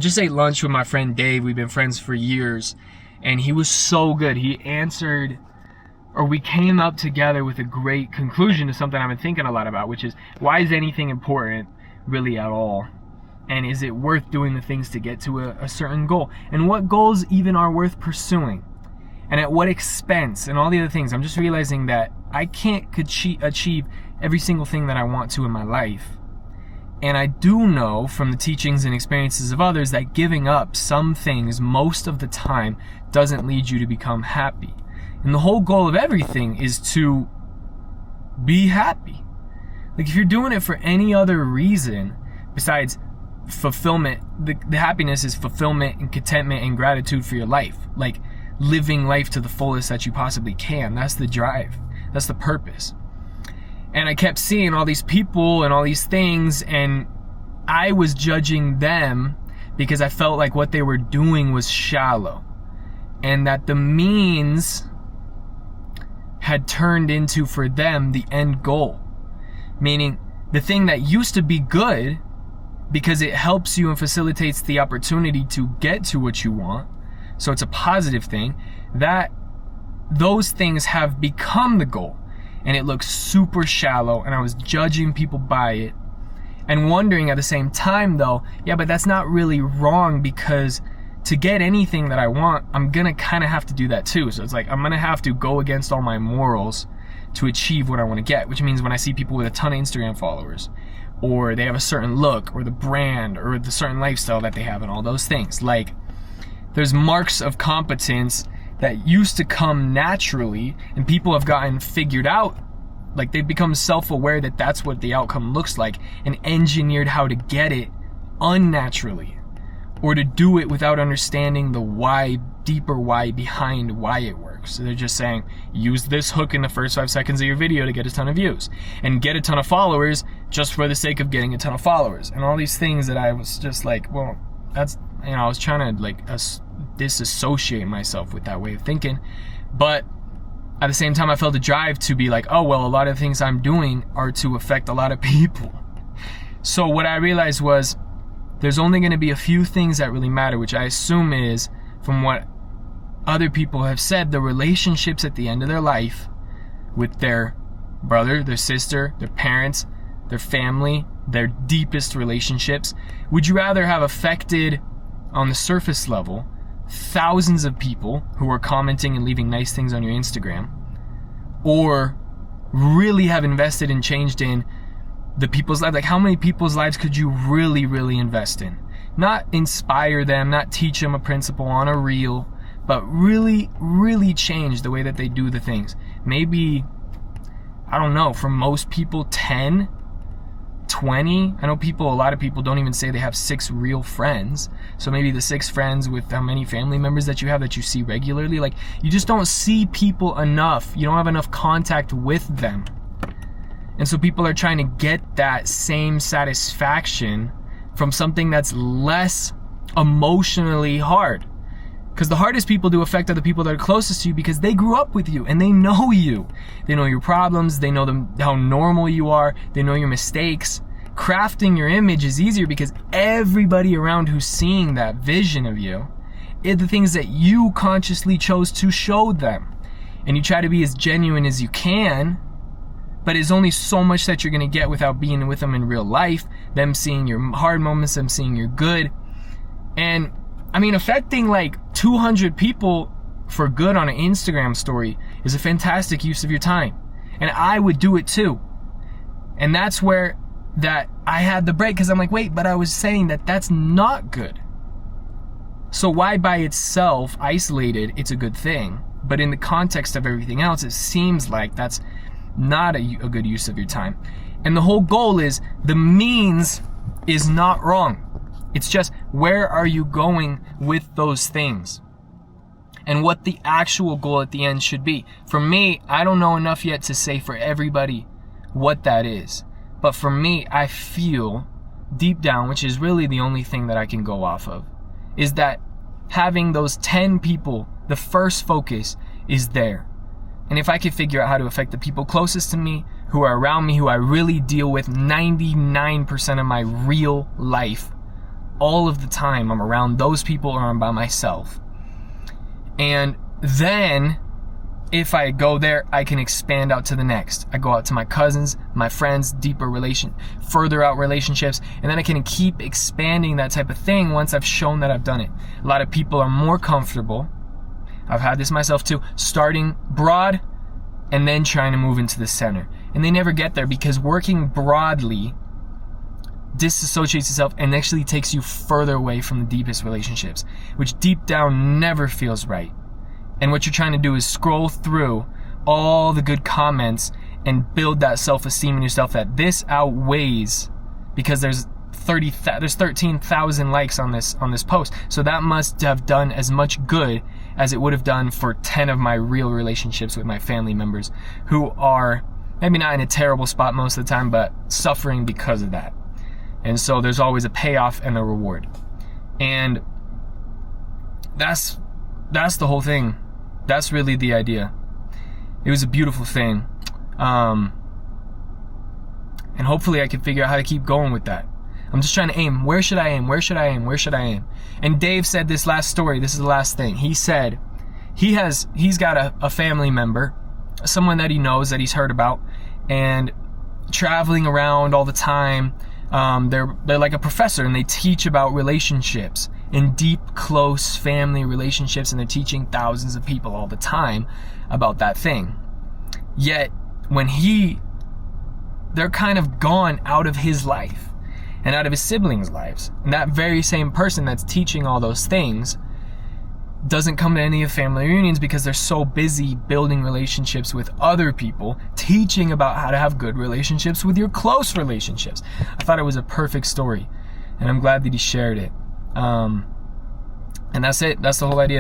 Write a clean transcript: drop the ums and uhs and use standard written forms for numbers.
Just ate lunch with my friend Dave. We've been friends for years, and he was so good. He answered, or we came up together with a great conclusion to something I've been thinking a lot about, which is, why is anything important really at all? And is it worth doing the things to get to a certain goal? And what goals even are worth pursuing? And at what expense? And all the other things. I'm just realizing that I can't achieve every single thing that I want to in my life. And I do know from the teachings and experiences of others that giving up some things most of the time doesn't lead you to become happy. And the whole goal of everything is to be happy. Like, if you're doing it for any other reason besides fulfillment, the happiness is fulfillment and contentment and gratitude for your life. Like, living life to the fullest that you possibly can. That's the drive. That's the purpose. And I kept seeing all these people and all these things, and I was judging them because I felt like what they were doing was shallow, and that the means had turned into, for them, the end goal. Meaning, the thing that used to be good because it helps you and facilitates the opportunity to get to what you want, so it's a positive thing, that those things have become the goal. And it looks super shallow, and I was judging people by it and wondering at the same time, though, yeah, but that's not really wrong, because to get anything that I want, I'm gonna kind of have to do that too. So it's like, I'm gonna have to go against all my morals to achieve what I want to get, which means when I see people with a ton of Instagram followers, or they have a certain look, or the brand, or the certain lifestyle that they have, and all those things, like, there's marks of competence that used to come naturally, and people have gotten figured out, like, they've become self-aware that that's what the outcome looks like, and engineered how to get it unnaturally, or to do it without understanding the why, deeper why behind why it works. So they're just saying, use this hook in the first 5 seconds of your video to get a ton of views, and get a ton of followers just for the sake of getting a ton of followers, and all these things that I was just like, well, that's, you know, I was trying to, like, disassociate myself with that way of thinking, but at the same time I felt a drive to be like, oh well, a lot of things I'm doing are to affect a lot of people. So what I realized was, there's only going to be a few things that really matter, which I assume is, from what other people have said, the relationships at the end of their life with their brother, their sister, their parents, their family, their deepest relationships. Would you rather have affected, on the surface level, thousands of people who are commenting and leaving nice things on your Instagram, or really have invested and changed in the people's lives? Like, how many people's lives could you really, really invest in? Not inspire them, not teach them a principle on a reel, but really, really change the way that they do the things. Maybe, I don't know, for most people, 10, 20. I know a lot of people don't even say they have 6 real friends. So maybe the 6 friends with how many family members that you have that you see regularly. Like, you just don't see people enough. You don't have enough contact with them. And so people are trying to get that same satisfaction from something that's less emotionally hard. Because the hardest people to affect are the people that are closest to you, because they grew up with you and they know you. They know your problems, they know how normal you are, they know your mistakes. Crafting your image is easier because everybody around who's seeing that vision of you is the things that you consciously chose to show them. And you try to be as genuine as you can, but it's only so much that you're going to get without being with them in real life, them seeing your hard moments, them seeing your good. And I mean, affecting like 200 people for good on an Instagram story is a fantastic use of your time. And I would do it too. And that's where that I had the break, because I'm like, wait, but I was saying that that's not good. So why by itself, isolated, it's a good thing, but in the context of everything else, it seems like that's not a good use of your time. And the whole goal is, the means is not wrong. It's just, where are you going with those things? And what the actual goal at the end should be. For me, I don't know enough yet to say for everybody what that is. But for me, I feel deep down, which is really the only thing that I can go off of, is that having those 10 people, the first focus is there. And if I could figure out how to affect the people closest to me, who are around me, who I really deal with 99% of my real life, all of the time I'm around those people or I'm by myself. And then if I go there, I can expand out to the next. I go out to my cousins, my friends, further out relationships, and then I can keep expanding that type of thing once I've shown that I've done it. A lot of people are more comfortable, I've had this myself too, starting broad and then trying to move into the center. And they never get there because working broadly disassociates itself and actually takes you further away from the deepest relationships, which deep down never feels right. And what you're trying to do is scroll through all the good comments and build that self-esteem in yourself that this outweighs, because there's 13,000 likes on this post. So that must have done as much good as it would have done for 10 of my real relationships with my family members who are maybe not in a terrible spot most of the time, but suffering because of that. And so there's always a payoff and a reward. And that's the whole thing. That's really the idea. It was a beautiful thing. And hopefully I can figure out how to keep going with that. I'm just trying to aim. Where should I aim? Where should I aim? Where should I aim? And Dave said this last story. This is the last thing. He said he's got a family member, someone that he knows, that he's heard about, and traveling around all the time. They're like a professor, and they teach about relationships and deep, close family relationships, and they're teaching thousands of people all the time about that thing. Yet when they're kind of gone out of his life and out of his siblings' lives, and that very same person that's teaching all those things doesn't come to any of family reunions because they're so busy building relationships with other people, teaching about how to have good relationships with your close relationships. I thought it was a perfect story, and I'm glad that he shared it. And that's it. That's the whole idea.